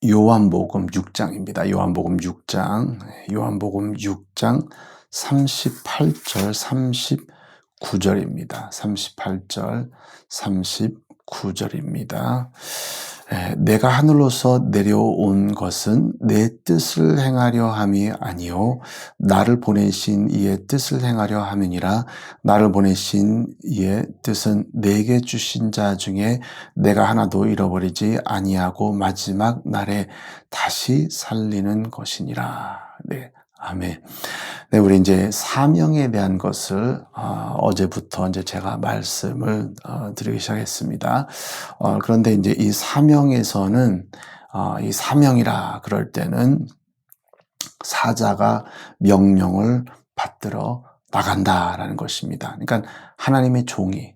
요한복음 6장입니다. 요한복음 6장, 요한복음 6장 38절, 39절입니다. 38절, 39절입니다. 내가 하늘로서 내려온 것은 내 뜻을 행하려 함이 아니요 나를 보내신 이의 뜻을 행하려 함이니라. 나를 보내신 이의 뜻은 내게 주신 자 중에 내가 하나도 잃어버리지 아니하고 마지막 날에 다시 살리는 것이니라. 네. 아멘. 네, 우리 이제 사명에 대한 것을 어제부터 이제 제가 말씀을 드리기 시작했습니다. 그런데 이제 이 사명에서는 이 사명이라 그럴 때는 사자가 명령을 받들어 나간다라는 것입니다. 그러니까 하나님의 종이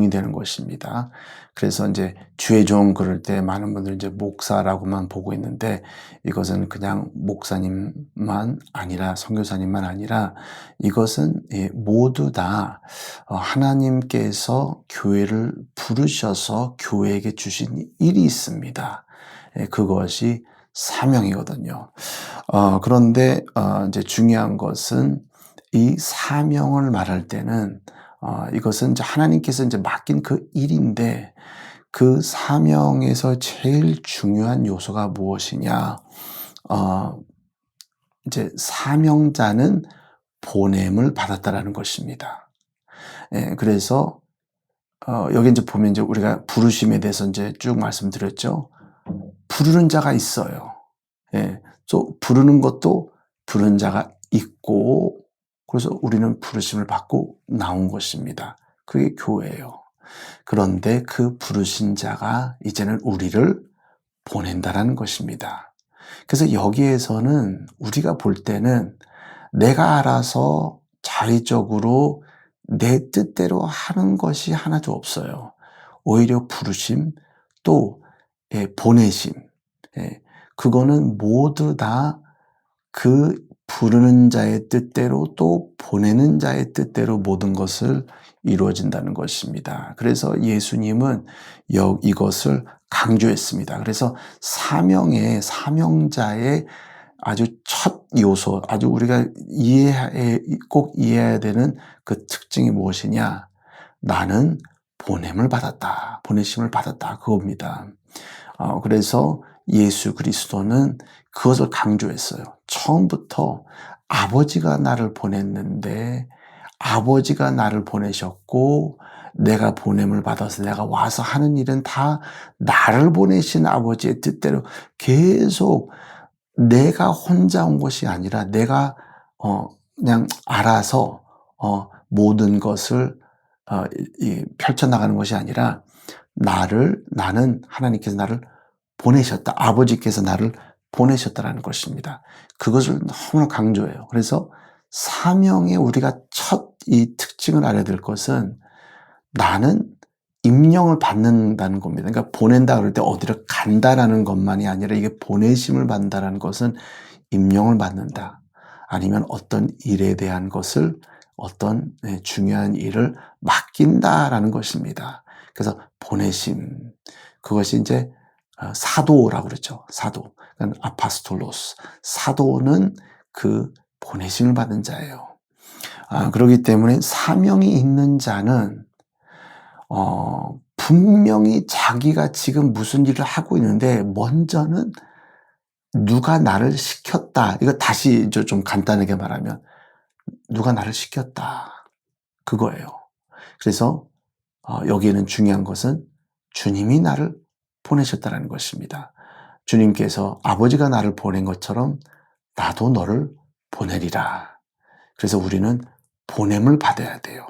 되는 것입니다. 그래서 이제 주의 종 그럴 때 많은 분들이 이제 목사라고만 보고 있는데 이것은 그냥 목사님만 아니라 선교사님만 아니라 이것은 모두 다 하나님께서 교회를 부르셔서 교회에게 주신 일이 있습니다. 그것이 사명이거든요. 그런데 이제 중요한 것은 이 사명을 말할 때는 이것은 이제 하나님께서 이제 맡긴 그 일인데 그 사명에서 제일 중요한 요소가 무엇이냐? 이제 사명자는 보냄을 받았다라는 것입니다. 예, 그래서 여기 이제 보면 이제 우리가 부르심에 대해서 이제 쭉 말씀드렸죠. 부르는 자가 있어요. 예, 또 부르는 것도 부른 자가 있고, 그래서 우리는 부르심을 받고 나온 것입니다. 그게 교회예요. 그런데 그 부르신 자가 이제는 우리를 보낸다라는 것입니다. 그래서 여기에서는 우리가 볼 때는 내가 알아서 자의적으로 내 뜻대로 하는 것이 하나도 없어요. 오히려 부르심 또 보내심, 그거는 모두 다 그 부르는 자의 뜻대로 또 보내는 자의 뜻대로 모든 것을 이루어진다는 것입니다. 그래서 예수님은 이것을 강조했습니다. 그래서 사명자의 아주 첫 요소, 아주 우리가 꼭 이해해야 되는 그 특징이 무엇이냐? 나는 보냄을 받았다. 보내심을 받았다. 그겁니다. 그래서 예수 그리스도는 그것을 강조했어요. 처음부터 아버지가 나를 보냈는데 아버지가 나를 보내셨고 내가 보냄을 받아서 내가 와서 하는 일은 다 나를 보내신 아버지의 뜻대로 계속 내가 혼자 온 것이 아니라 내가 그냥 알아서 모든 것을 펼쳐나가는 것이 아니라 나는 하나님께서 나를 보내셨다. 아버지께서 나를 보내셨다라는 것입니다. 그것을 너무나 강조해요. 그래서 사명의 우리가 첫 이 특징을 알아야 될 것은 나는 임령을 받는다는 겁니다. 그러니까 보낸다 그럴 때 어디를 간다라는 것만이 아니라 이게 보내심을 받는다라는 것은 임령을 받는다. 아니면 어떤 일에 대한 것을 어떤 중요한 일을 맡긴다라는 것입니다. 그래서 보내심. 그것이 이제 사도라고 그러죠. 사도. 그러니까 아파스톨로스. 사도는 그 보내심을 받은 자예요. 그렇기 때문에 사명이 있는 자는 분명히 자기가 지금 무슨 일을 하고 있는데 먼저는 누가 나를 시켰다. 이거 다시 좀 간단하게 말하면 누가 나를 시켰다. 그거예요. 그래서 여기에는 중요한 것은 주님이 나를 보내셨다는 것입니다. 주님께서 아버지가 나를 보낸 것처럼 나도 너를 보내리라. 그래서 우리는 보냄을 받아야 돼요.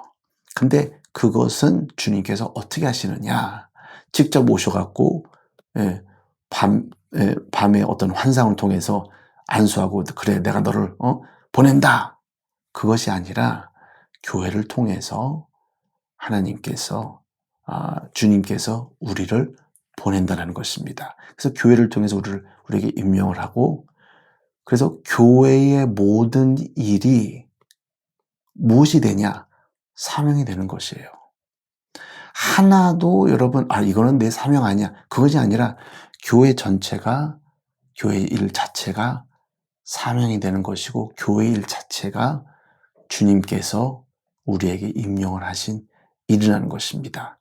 근데 그것은 주님께서 어떻게 하시느냐? 직접 오셔갖고 밤에 어떤 환상을 통해서 안수하고 그래 내가 너를 보낸다. 그것이 아니라 교회를 통해서 하나님께서 주님께서 우리를 보낸다는 것입니다. 그래서 교회를 통해서 우리에게 임명을 하고 그래서 교회의 모든 일이 무엇이 되냐? 사명이 되는 것이에요. 하나도 여러분 이거는 내 사명 아니야, 그것이 아니라 교회 전체가, 교회 일 자체가 사명이 되는 것이고, 교회 일 자체가 주님께서 우리에게 임명을 하신 일이라는 것입니다.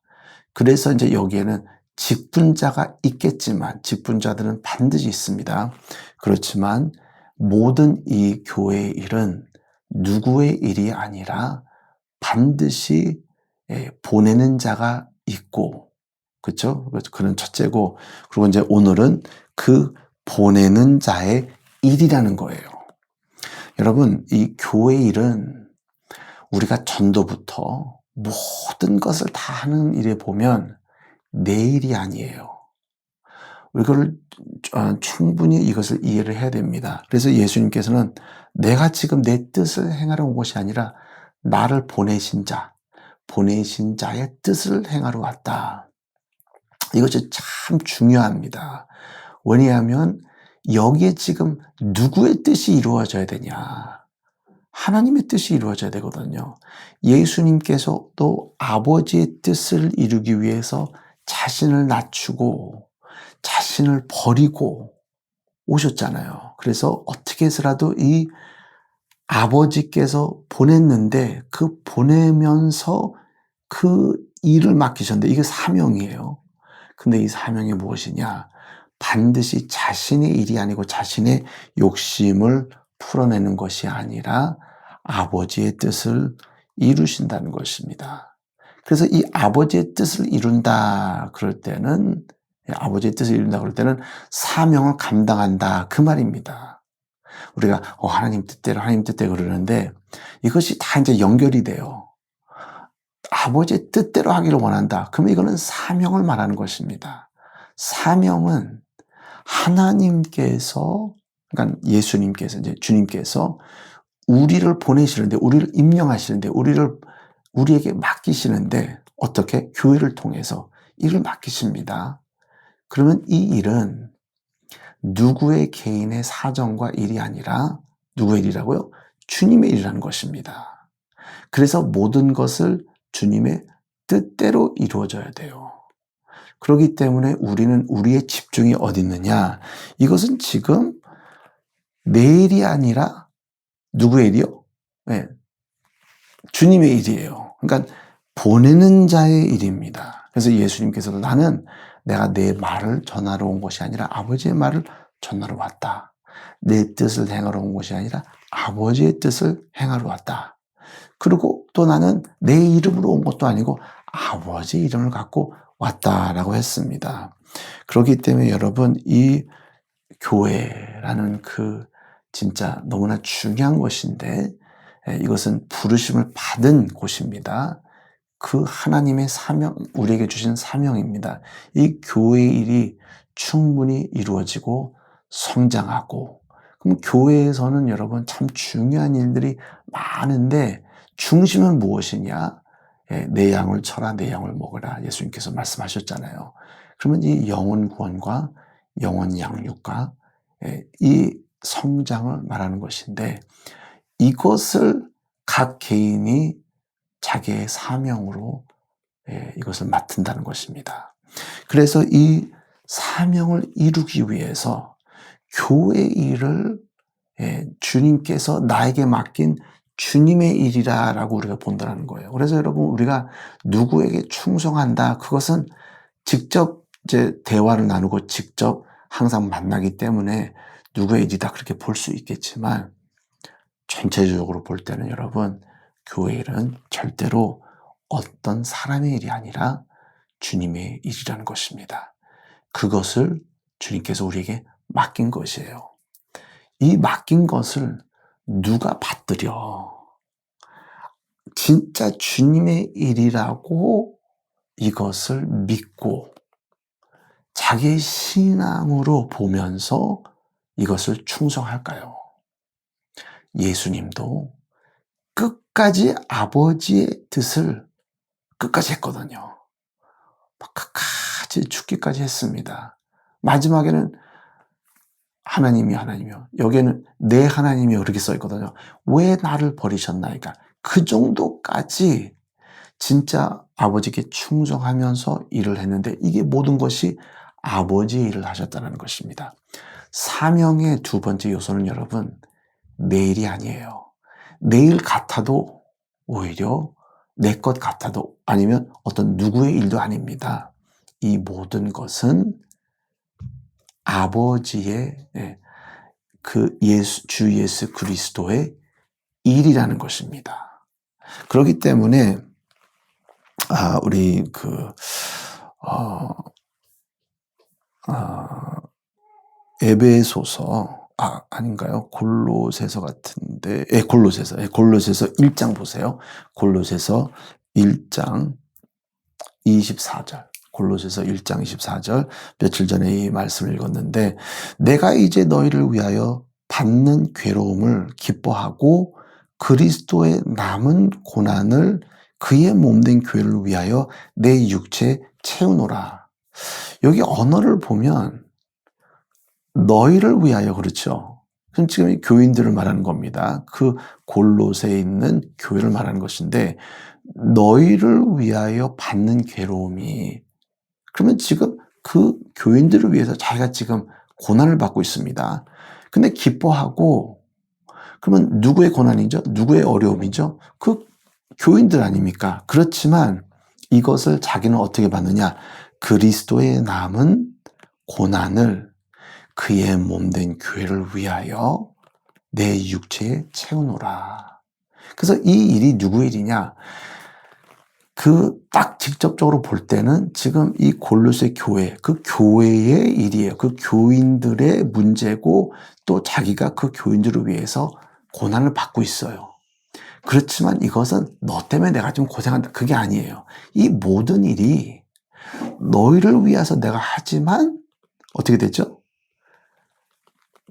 그래서 이제 여기에는 직분자가 있겠지만, 직분자들은 반드시 있습니다. 그렇지만 모든 이 교회의 일은 누구의 일이 아니라 반드시 보내는 자가 있고, 그렇죠? 그는 첫째고, 그리고 이제 오늘은 그 보내는 자의 일이라는 거예요. 여러분, 이 교회 일은 우리가 전도부터 모든 것을 다 하는 일에 보면 내 일이 아니에요. 이거를 충분히 이것을 이해를 해야 됩니다. 그래서 예수님께서는 내가 지금 내 뜻을 행하러 온 것이 아니라 나를 보내신 자의 뜻을 행하러 왔다. 이것이 참 중요합니다. 왜냐하면 여기에 지금 누구의 뜻이 이루어져야 되냐? 하나님의 뜻이 이루어져야 되거든요. 예수님께서도 아버지의 뜻을 이루기 위해서 자신을 낮추고 자신을 버리고 오셨잖아요. 그래서 어떻게 해서라도 이 아버지께서 보냈는데 그 보내면서 그 일을 맡기셨는데 이게 사명이에요. 근데 이 사명이 무엇이냐? 반드시 자신의 일이 아니고 자신의 욕심을 풀어내는 것이 아니라 아버지의 뜻을 이루신다는 것입니다. 그래서 이 아버지의 뜻을 이룬다 그럴 때는, 아버지의 뜻을 이룬다 그럴 때는 사명을 감당한다 그 말입니다. 우리가 하나님 뜻대로 그러는데 이것이 다 이제 연결이 돼요. 아버지의 뜻대로 하기를 원한다. 그러면 이거는 사명을 말하는 것입니다. 사명은 하나님께서, 그러니까 예수님께서, 이제 주님께서 우리를 보내시는데, 우리를 임명하시는데, 우리에게 맡기시는데, 어떻게? 교회를 통해서 일을 맡기십니다. 그러면 이 일은 누구의 개인의 사정과 일이 아니라, 누구의 일이라고요? 주님의 일이라는 것입니다. 그래서 모든 것을 주님의 뜻대로 이루어져야 돼요. 그렇기 때문에 우리는 우리의 집중이 어디 있느냐? 이것은 지금 내 일이 아니라 누구의 일이요? 네, 주님의 일이에요. 그러니까 보내는 자의 일입니다. 그래서 예수님께서도 내가 내 말을 전하러 온 것이 아니라 아버지의 말을 전하러 왔다. 내 뜻을 행하러 온 것이 아니라 아버지의 뜻을 행하러 왔다. 그리고 또 나는 내 이름으로 온 것도 아니고 아버지의 이름을 갖고 왔다라고 했습니다. 그렇기 때문에 여러분, 이 교회라는 그 진짜 너무나 중요한 것인데, 이것은 부르심을 받은 곳입니다. 그 하나님의 사명, 우리에게 주신 사명입니다. 이 교회의 일이 충분히 이루어지고 성장하고, 그럼 교회에서는 여러분 참 중요한 일들이 많은데 중심은 무엇이냐? 내 양을 쳐라, 내 양을 먹으라. 예수님께서 말씀하셨잖아요. 그러면 이 영혼 구원과 영혼 양육과 이 성장을 말하는 것인데, 이것을 각 개인이 자기의 사명으로 이것을 맡는다는 것입니다. 그래서 이 사명을 이루기 위해서 교회 일을 주님께서 나에게 맡긴 주님의 일이라고 우리가 본다는 거예요. 그래서 여러분, 우리가 누구에게 충성한다, 그것은 직접 이제 대화를 나누고 직접 항상 만나기 때문에 누구의 일이다 그렇게 볼 수 있겠지만, 전체적으로 볼 때는 여러분, 교회 일은 절대로 어떤 사람의 일이 아니라 주님의 일이라는 것입니다. 그것을 주님께서 우리에게 맡긴 것이에요. 이 맡긴 것을 누가 받들여? 진짜 주님의 일이라고 이것을 믿고 자기의 신앙으로 보면서 이것을 충성할까요? 예수님도 끝까지 아버지의 뜻을 끝까지 했거든요. 끝까지 죽기까지 했습니다. 마지막에는 하나님이요. 여기에는 내 하나님이 이렇게 써 있거든요. 왜 나를 버리셨나이까? 그 정도까지 진짜 아버지께 충성하면서 일을 했는데 이게 모든 것이 아버지의 일을 하셨다는 것입니다. 사명의 두 번째 요소는 여러분, 내 일이 아니에요. 내 일 같아도 오히려 내 것 같아도 아니면 어떤 누구의 일도 아닙니다. 이 모든 것은 아버지의 주 예수 그리스도의 일이라는 것입니다. 그렇기 때문에 우리 에베소서 아닌가요? 골로새서 같은데 골로새서 1장 보세요. 골로새서 1장 24절. 골로새서 1장 24절. 며칠 전에 이 말씀을 읽었는데 내가 이제 너희를 위하여 받는 괴로움을 기뻐하고 그리스도의 남은 고난을 그의 몸된 교회를 위하여 내 육체에 채우노라. 여기 언어를 보면 너희를 위하여 그렇죠. 그럼 지금 교인들을 말하는 겁니다. 그 골로새에 있는 교회를 말하는 것인데 너희를 위하여 받는 괴로움이 그러면 지금 그 교인들을 위해서 자기가 지금 고난을 받고 있습니다. 근데 기뻐하고 그러면 누구의 고난이죠? 누구의 어려움이죠? 그 교인들 아닙니까? 그렇지만 이것을 자기는 어떻게 받느냐? 그리스도의 남은 고난을 그의 몸된 교회를 위하여 내 육체에 채우노라. 그래서 이 일이 누구의 일이냐? 딱 직접적으로 볼 때는 지금 이 골로새 교회, 그 교회의 일이에요. 그 교인들의 문제고 또 자기가 그 교인들을 위해서 고난을 받고 있어요. 그렇지만 이것은 너 때문에 내가 좀 고생한다. 그게 아니에요. 이 모든 일이 너희를 위해서 내가 하지만 어떻게 되죠?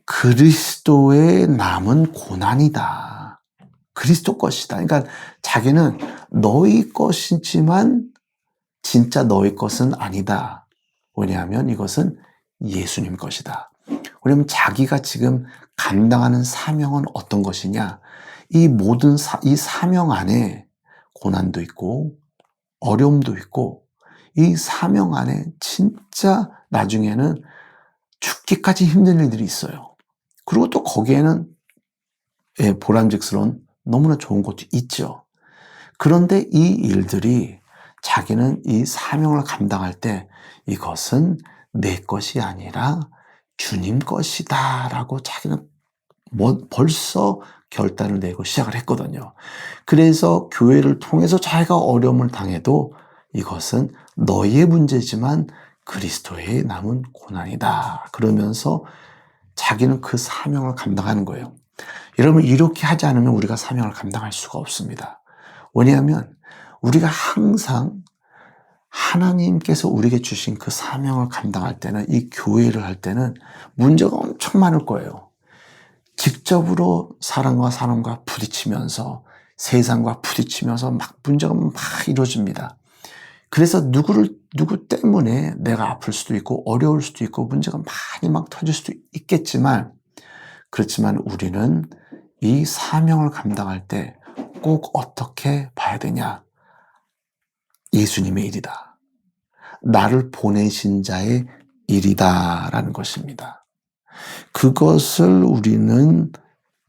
그리스도의 남은 고난이다. 그리스도 것이다. 그러니까 자기는 너희 것이지만 진짜 너희 것은 아니다. 왜냐하면 이것은 예수님 것이다. 왜냐하면 자기가 지금 감당하는 사명은 어떤 것이냐? 이 모든 이 사명 안에 고난도 있고 어려움도 있고 이 사명 안에 진짜 나중에는 죽기까지 힘든 일들이 있어요. 그리고 또 거기에는 보람직스러운 너무나 좋은 것도 있죠. 그런데 이 일들이 자기는 이 사명을 감당할 때 이것은 내 것이 아니라 주님 것이다 라고 자기는 벌써 결단을 내고 시작을 했거든요. 그래서 교회를 통해서 자기가 어려움을 당해도 이것은 너희의 문제지만 그리스도의 남은 고난이다. 그러면서 자기는 그 사명을 감당하는 거예요. 여러분 이렇게 하지 않으면 우리가 사명을 감당할 수가 없습니다. 왜냐하면 우리가 항상 하나님께서 우리에게 주신 그 사명을 감당할 때는 이 교회를 할 때는 문제가 엄청 많을 거예요. 직접으로 사람과 사람과 부딪히면서 세상과 부딪히면서 막 문제가 막 이루어집니다. 그래서 누구 때문에 내가 아플 수도 있고 어려울 수도 있고 문제가 많이 막 터질 수도 있겠지만 그렇지만 우리는 이 사명을 감당할 때 꼭 어떻게 봐야 되냐? 예수님의 일이다. 나를 보내신 자의 일이다라는 것입니다. 그것을 우리는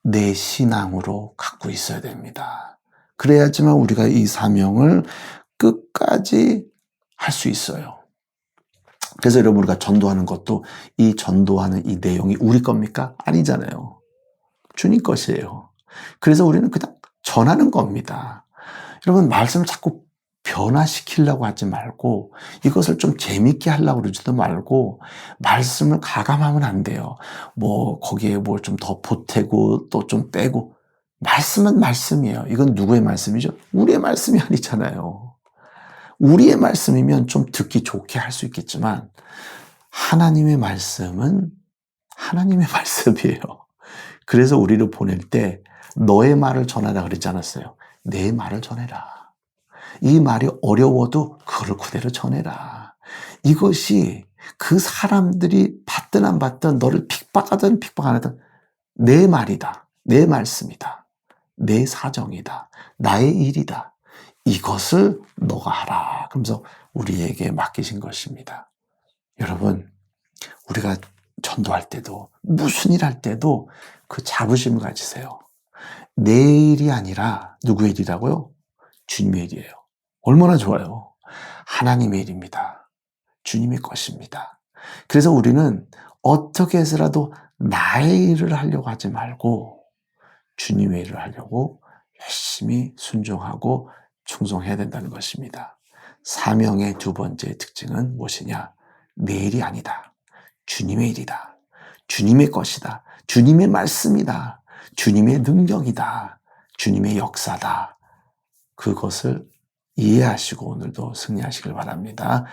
내 신앙으로 갖고 있어야 됩니다. 그래야지만 우리가 이 사명을 끝까지 할 수 있어요. 그래서 여러분 우리가 전도하는 것도 이 전도하는 이 내용이 우리 겁니까? 아니잖아요. 주님 것이에요. 그래서 우리는 그냥 전하는 겁니다. 여러분 말씀을 자꾸 변화시키려고 하지 말고 이것을 좀 재밌게 하려고 그러지도 말고 말씀을 가감하면 안 돼요. 거기에 뭘 좀 더 보태고 또 좀 빼고 말씀은 말씀이에요. 이건 누구의 말씀이죠? 우리의 말씀이 아니잖아요. 우리의 말씀이면 좀 듣기 좋게 할 수 있겠지만 하나님의 말씀은 하나님의 말씀이에요. 그래서 우리를 보낼 때 너의 말을 전하라 그러지 않았어요. 내 말을 전해라. 이 말이 어려워도 그걸 그대로 전해라. 이것이 그 사람들이 받든 안 받든 너를 핍박하든 핍박 안 하든 내 말이다. 내 말씀이다. 내 사정이다. 나의 일이다. 이것을 너가 하라. 그러면서 우리에게 맡기신 것입니다. 여러분, 우리가 전도할 때도 무슨 일 할 때도 그 자부심을 가지세요. 내 일이 아니라 누구의 일이라고요? 주님의 일이에요. 얼마나 좋아요. 하나님의 일입니다. 주님의 것입니다. 그래서 우리는 어떻게 해서라도 나의 일을 하려고 하지 말고 주님의 일을 하려고 열심히 순종하고 충성해야 된다는 것입니다. 사명의 두 번째 특징은 무엇이냐? 내 일이 아니다. 주님의 일이다. 주님의 것이다. 주님의 말씀이다. 주님의 능력이다. 주님의 역사다. 그것을 이해하시고 오늘도 승리하시길 바랍니다.